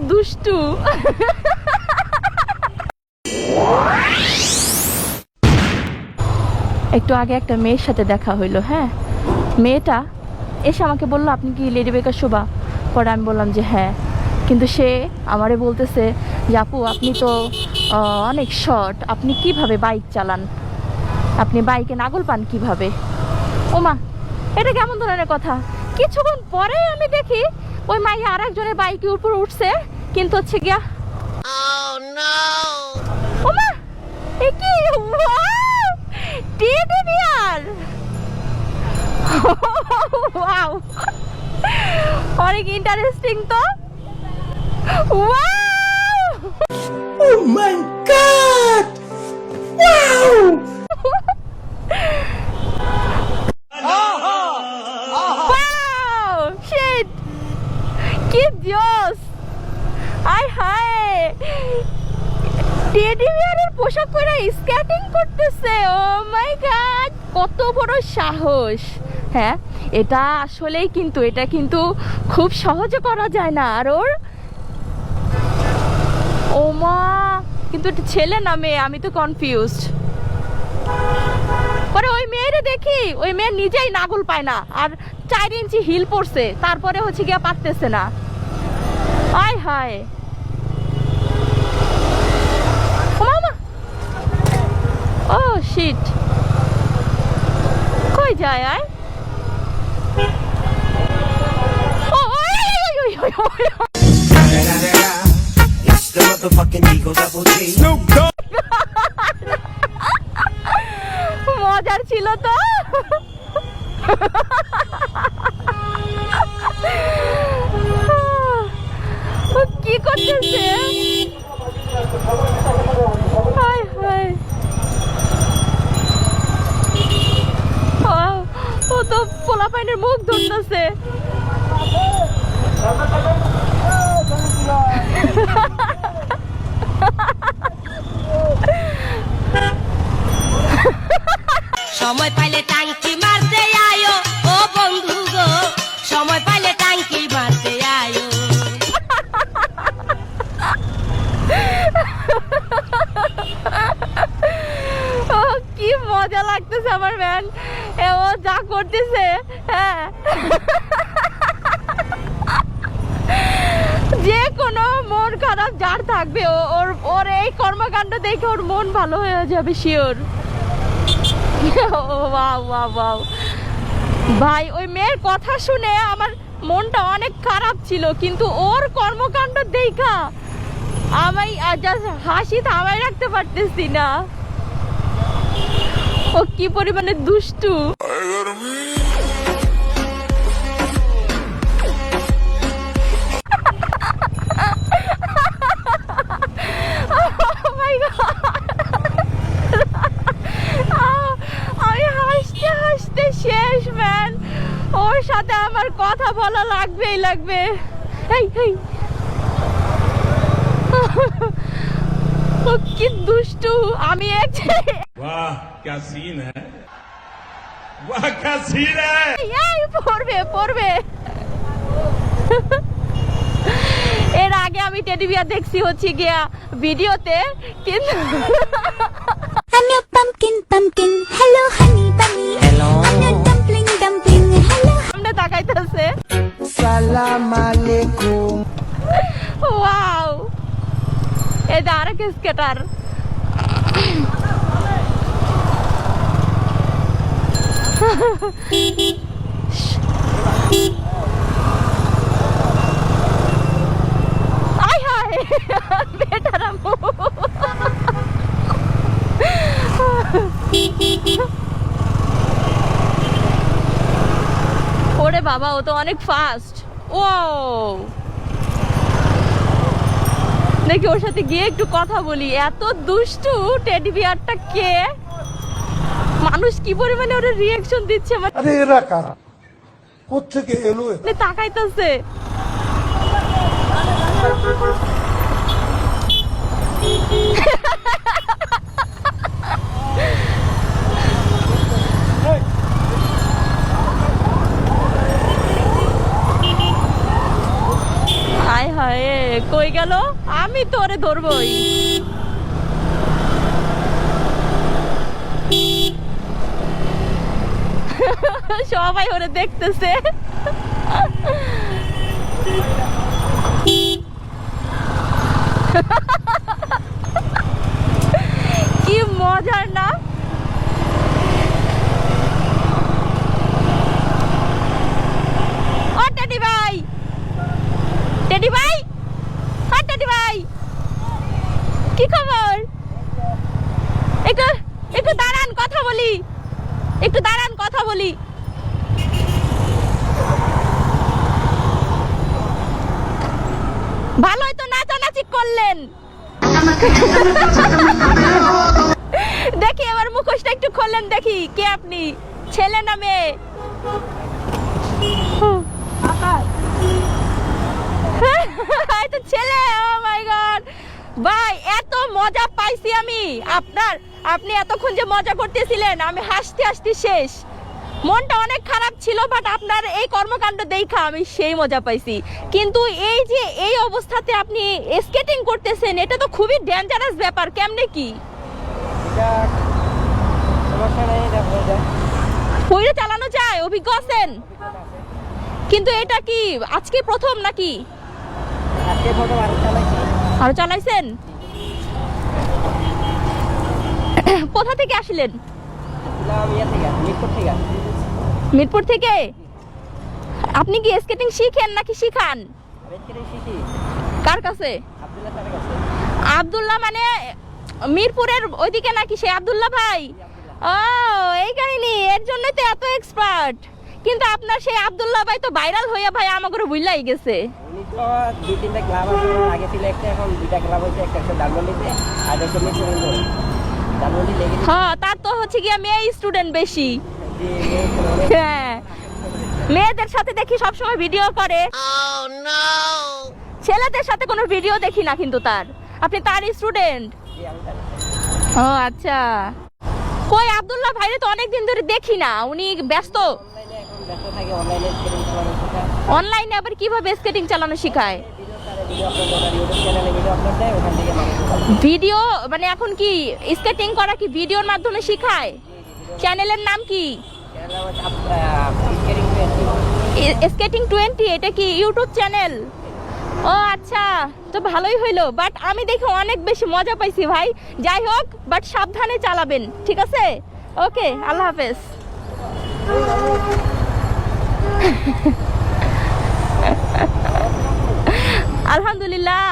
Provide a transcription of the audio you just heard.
দুষ্টু। একটু আগে একটা মেয়ের সাথে দেখা হইলো। হ্যাঁ, মেয়েটা এসে আমাকে বললো আপনি কি লেডি বেকার শোভা? পরে আমি বললাম যে হ্যাঁ, কিন্তু সে আমারে বলতেছে যে আপু আপনি তো অনেক শর্ট, আপনি কিভাবে বাইক চালান, আপনি বাইকে নাগল পান কিভাবে? ওমা, এটা কেমন ধরনের কথা? কিছুক্ষণ পরে আমি দেখি ওই মাইয়া আর একজনের বাইকের উপর উঠছে, কিন্তু হচ্ছে গিয়া ওমা এ কি টিটি বিয়ার, ওয়াও অনেক ইন্টারেস্টিং তো। ওয়াও ও মাই গড, ওয়াও ওয়াও শিট, কি জোস! আয় হায়, টেডি বিয়ারের পোশাক পরে স্কেটিং করতেছে। ও মাই গড, কত বড় সাহস! হ্যাঁ, এটা আসলেই কিন্তু এটা কিন্তু খুব সহজে করা যায় না। আর ওর ও মা, কিন্তু এটা ছেলে না মেয়ে, আমি তো কনফিউজড। পরে ওই মেয়েরে দেখি, ওই মেয়ে নিজেই নাগল পায় না, আর 4 ইঞ্চি হিল পরছে, তারপরে হচ্ছে গিয়া পারতেছে না। আয় হায়, ও শিট, কই যায়? আয় ও It's the motherfucking Eagle Double G. Snoop Dogg. মজার ছিল তো। ও কি করতেছে? হায় হায়, ও তো পোলাপাইনের মুখ ধরতেছে। সময় পাইলে টাঙ্কি মারতে আয়ো ও বন্ধু গো, সময় পাইলে টাঙ্কি মারতে আয়ো। ও কি মজা লাগতেছে আমার ম্যান, ও যা করতেছে। হ্যাঁ, যে কোনো মন খারাপ যার থাকবে, ওর ওর এই কর্মকাণ্ড দেখে ওর মন ভালো হয়ে যাবে শিওর। ওয়াও ওয়াও ওয়াও ভাই, ওই মেয়ের কথা শুনে আমার মনটা অনেক খারাপ ছিল, কিন্তু ওর কর্মকাণ্ড দেখা আমি জাস্ট হাসি থামাই রাখতে পারতেছি না। ও কি পরিমাণে দুষ্টু! আমি হাসতে হাসতে শেষ ম্যান, ওর সাথে আমার কথা বলা লাগবেই লাগবে। এই এই ও কি দুষ্টু! আমি वाह क्या सीन है, वाह क्या सीन है। এই পড়বে পড়বে। এর আগে আমি টেডি বিয়ার দেখছি হচ্ছে গিয়া ভিডিওতে, কিন্তু I'm your pumpkin, pumpkin. Hello, honey bunny. Hello. I'm your dumpling, dumpling. Hello. সামনে তাকাইতেছে। Salam alaikum. ওয়াও, এই যে আরেক স্কেটার। আয় হায়, বেটারা ওরে বাবা, ও তো অনেক ফাস্ট। ও দেখি ওর সাথে গিয়ে একটু কথা বলি। এত দুষ্টু টেডি বিয়ারটা কে, মানুষ কি পরিমাণে ওর রিঅ্যাকশন দিচ্ছে, আরে এরা কারা, কোত্থেকে এলো? মানে তাকাইতেছে। আয় হায়, কই গেল? আমি তো ওরে ধরবই। সবাই ওরে দেখতেছে। কি মজার না? ও টেডি ভাই, টেডি ভাই, ও টেডি ভাই, কি খবর? একটু একটু দাঁড়ান, কথা বলি, একটু দাঁড়ান, কথা বলি। ভালোই তো নাচানাচি করলেন। দেখি এবার মুখোশটা একটু খোলেন, দেখি কে আপনি, ছেলে না মেয়ে? তো ছেলে। ও মাই গড ভাই, এত মজা পাইছি আমি আপনি এতক্ষণ যে মজা করতেছিলেন, আমি হাসতে হাসতে শেষ। মনটা অনেক খারাপ ছিল, বাট আপনার এই কর্মকাণ্ড দেখা আমি সেই মজা পাইছি। কিন্তু এই যে এই অবস্থাতে আপনি স্কেটিং করতেছেন, এটা তো খুবই ডেঞ্জারাস ব্যাপার। কেমনে কি পইরে চালানো যায়? অভিজ্ঞ আছেন? কিন্তু এটা কি আজকে প্রথম নাকি আরো চালাইছেন? কোথা থেকে আসলেন? মিরপুর থেকে। আপনি কি স্কেটিং শিখেন নাকি শিখান? কার কাছে? আব্দুল্লাহ মানে মিরপুরের ওইদিকে নাকি সে আব্দুল্লাহ ভাই? ও এই কাহিনী, এর জন্যই তো এত এক্সপার্ট। কিন্তু আপনার সেই আব্দুল্লাহ ভাই তো ভাইরাল হইয়া ভাই আমাকে ভুলাই গেছে। দুই তিনটা ক্লাব আছে, আগে ছিল একটা, এখন দুইটা ক্লাব হয়েছে, একটা ডালমন্ডিতে আর একটা মিরপুরে। ডালমন্ডি লেগে হ্যাঁ, তার তো হচ্ছে গিয়া মেয়ে স্টুডেন্ট বেশি। হ্যাঁ, মেয়েদের সাথে দেখি সবসময় ভিডিও করে, ছেলেদের সাথে কোনো ভিডিও দেখি না। কিন্তু আপনি তার স্টুডেন্ট? ও আচ্ছা। কই আব্দুল্লাহ ভাইরে তো অনেকদিন ধরে দেখি না, উনি ব্যস্ত। অনলাইনে আবার কিভাবে স্কেটিং চালানো শেখায়? ভিডিও মানে এখন কি স্কেটিং করা কি ভিডিওর মাধ্যমে শেখায়? চ্যানেলের নাম কি? স্কেটিং 20। এটা কি ইউটিউব চ্যানেল? ও আচ্ছা, তো ভালোই হইলো। বাট আমি দেখে অনেক বেশি মজা পাইছি ভাই। যাই হোক, বাট সাবধানে চালাবেন, ঠিক আছে? ওকে, আল্লাহ হাফেজ। আলহামদুলিল্লাহ।